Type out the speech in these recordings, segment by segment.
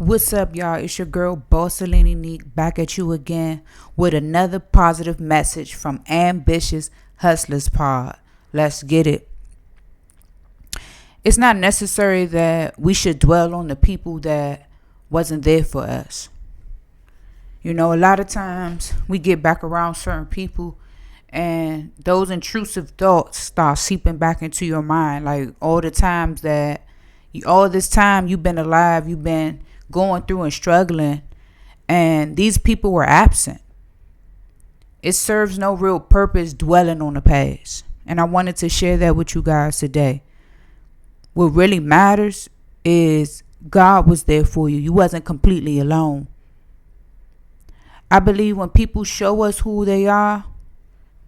What's up, y'all? It's your girl, Bossalini Neek, back at you again with another positive message from Ambitious Hustlers Pod. Let's get it. It's not necessary that we should dwell on the people that wasn't there for us. You know, a lot of times we get back around certain people and those intrusive thoughts start seeping back into your mind. Like all this time you've been alive, you've been going through and struggling, and these people were absent. It serves no real purpose dwelling on the past. And I wanted to share that with you guys today. What really matters is God was there for you. You wasn't completely alone. I believe when people show us who they are,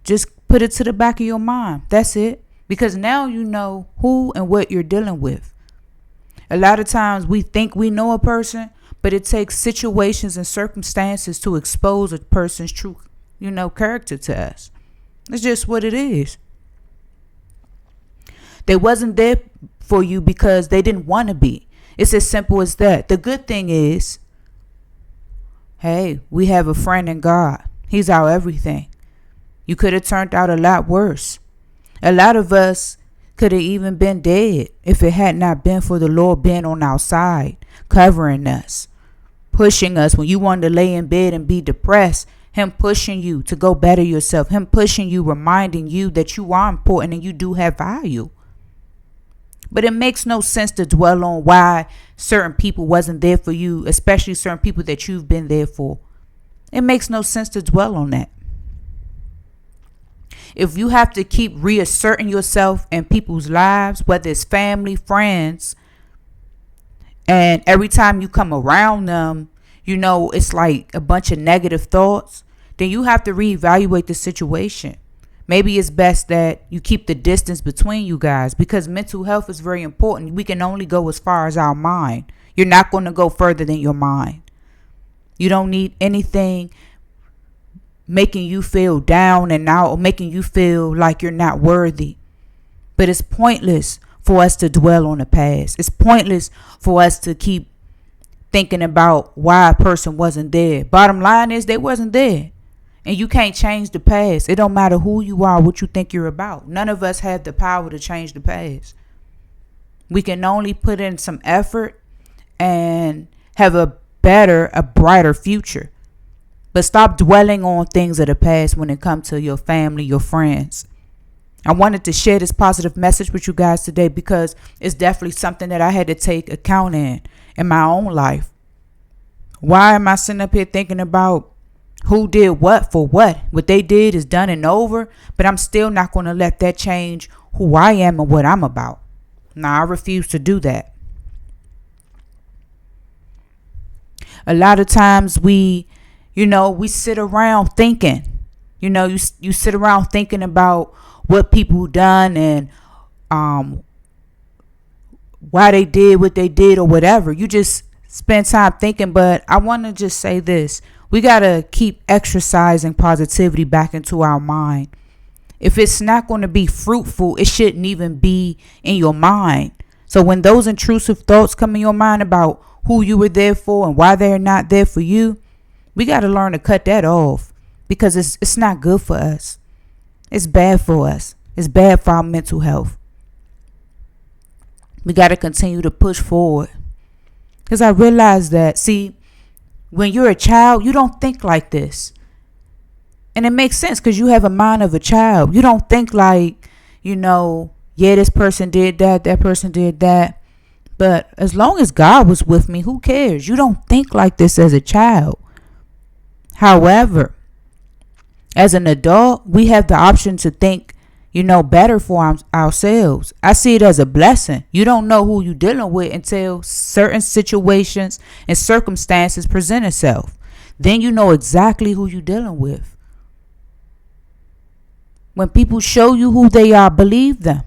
just put it to the back of your mind. That's it. Because now you know who and what you're dealing with. A lot of times we think we know a person, but it takes situations and circumstances to expose a person's true, character to us. It's just what it is. They wasn't there for you because they didn't want to be. It's as simple as that. The good thing is, hey, we have a friend in God. He's our everything. You could have turned out a lot worse. A lot of us could have even been dead if it had not been for the Lord being on our side, covering us, pushing us when you wanted to lay in bed and be depressed. Him pushing you to go better yourself. Him pushing you, reminding you that you are important and you do have value. But it makes no sense to dwell on why certain people wasn't there for you, especially certain people that you've been there for. It makes no sense to dwell on that. If you have to keep reasserting yourself in people's lives, whether it's family, friends, and every time you come around them, it's like a bunch of negative thoughts, then you have to reevaluate the situation. Maybe it's best that you keep the distance between you guys, because mental health is very important. We can only go as far as our mind. You're not going to go further than your mind. You don't need anything making you feel down and out or making you feel like you're not worthy. But it's pointless for us to dwell on the past. It's pointless for us to keep thinking about why a person wasn't there. Bottom line is they wasn't there. And you can't change the past. It don't matter who you are, what you think you're about. None of us have the power to change the past. We can only put in some effort and have a brighter future. But stop dwelling on things of the past when it comes to your family, your friends. I wanted to share this positive message with you guys today because it's definitely something that I had to take account in my own life. Why am I sitting up here thinking about who did what for what? What they did is done and over, but I'm still not going to let that change who I am and what I'm about. Now, I refuse to do that. A lot of times we sit around thinking, you sit around thinking about what people done and why they did what they did or whatever. You just spend time thinking. But I want to just say this. We got to keep exercising positivity back into our mind. If it's not going to be fruitful, it shouldn't even be in your mind. So when those intrusive thoughts come in your mind about who you were there for and why they're not there for you, we got to learn to cut that off, because it's not good for us. It's bad for us. It's bad for our mental health. We got to continue to push forward. Because I realized that, when you're a child, you don't think like this. And it makes sense because you have a mind of a child. You don't think like, this person did that person did that. But as long as God was with me, who cares? You don't think like this as a child. However, as an adult, we have the option to think, better for ourselves. I see it as a blessing. You don't know who you're dealing with until certain situations and circumstances present itself. Then you know exactly who you're dealing with. When people show you who they are, believe them.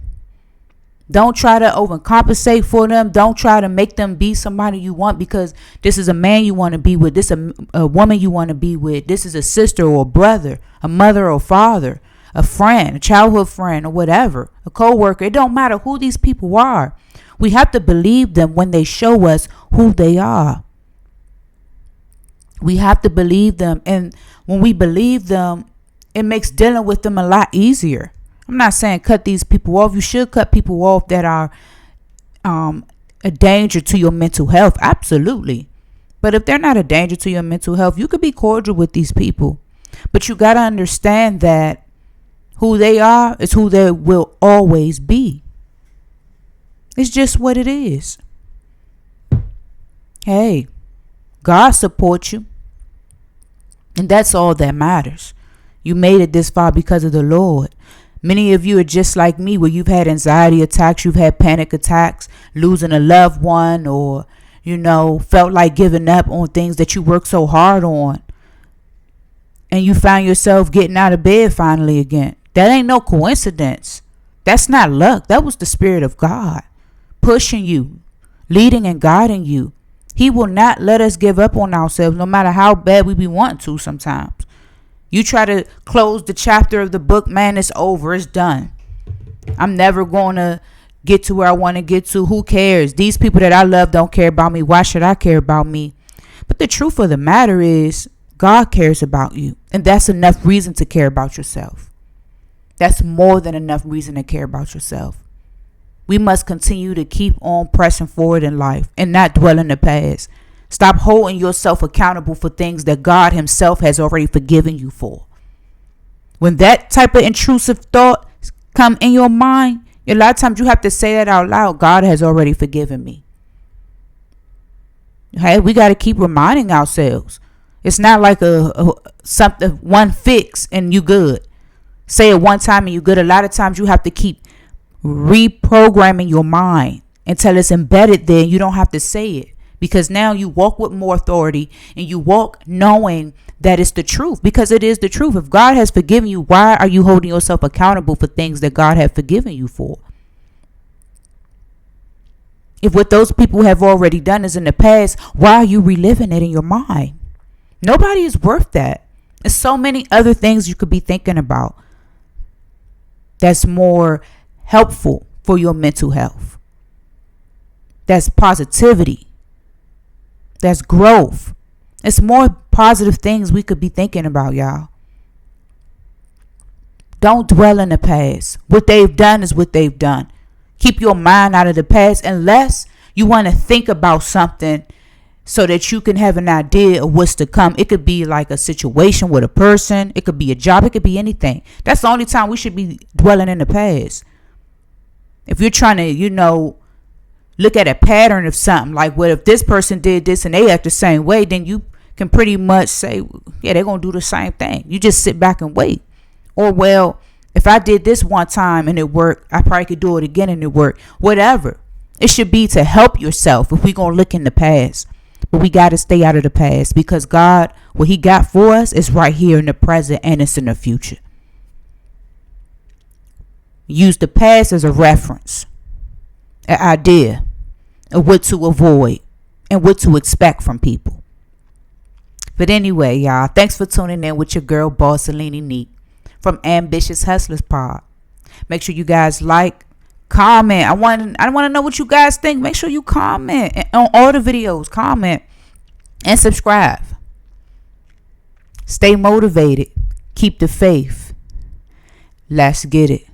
Don't try to overcompensate for them. Don't try to make them be somebody you want because this is a man you want to be with. This is a woman you want to be with. This is a sister or a brother, a mother or father, a friend, a childhood friend or whatever, a co-worker. It don't matter who these people are. We have to believe them when they show us who they are. We have to believe them. And when we believe them, it makes dealing with them a lot easier. I'm not saying cut these people off. You should cut people off that are a danger to your mental health. Absolutely. But if they're not a danger to your mental health, you could be cordial with these people. But you got to understand that who they are is who they will always be. It's just what it is. Hey, God supports you. And that's all that matters. You made it this far because of the Lord. Many of you are just like me, where you've had anxiety attacks, you've had panic attacks, losing a loved one, or, felt like giving up on things that you worked so hard on. And you found yourself getting out of bed finally again. That ain't no coincidence. That's not luck. That was the Spirit of God pushing you, leading and guiding you. He will not let us give up on ourselves, no matter how bad we be wanting to sometimes. You try to close the chapter of the book, man, it's over. It's done. I'm never going to get to where I want to get to. Who cares? These people that I love don't care about me. Why should I care about me? But the truth of the matter is, God cares about you. And that's enough reason to care about yourself. That's more than enough reason to care about yourself. We must continue to keep on pressing forward in life and not dwell in the past. Stop holding yourself accountable for things that God himself has already forgiven you for. When that type of intrusive thought come in your mind, a lot of times you have to say that out loud. God has already forgiven me. Hey, we got to keep reminding ourselves. It's not like something, one fix and you good. Say it one time and you good. A lot of times you have to keep reprogramming your mind until it's embedded there. You don't have to say it, because now you walk with more authority and you walk knowing that it's the truth, because it is the truth. If God has forgiven you, why are you holding yourself accountable for things that God has forgiven you for? If what those people have already done is in the past, why are you reliving it in your mind? Nobody is worth that. There's so many other things you could be thinking about that's more helpful for your mental health. That's positivity. That's growth. It's more positive things we could be thinking about, y'all. Don't dwell in the past. What they've done is what they've done. Keep your mind out of the past unless you want to think about something so that you can have an idea of what's to come. It could be like a situation with a person. It could be a job. It could be anything. That's the only time we should be dwelling in the past. If you're trying to, look at a pattern of something, like what if this person did this and they act the same way, then you can pretty much say, yeah, they're going to do the same thing. You just sit back and wait. Or, well, if I did this one time and it worked, I probably could do it again and it worked. Whatever. It should be to help yourself if we're going to look in the past. But we got to stay out of the past, because God, what he got for us is right here in the present, and it's in the future. Use the past as a reference, an idea of what to avoid and what to expect from people. But anyway, y'all, thanks for tuning in with your girl, Bossalini Neat, from Ambitious Hustlers Pod. Make sure you guys like, comment. I want to know what you guys think. Make sure you comment on all the videos, comment, and subscribe. Stay motivated. Keep the faith. Let's get it.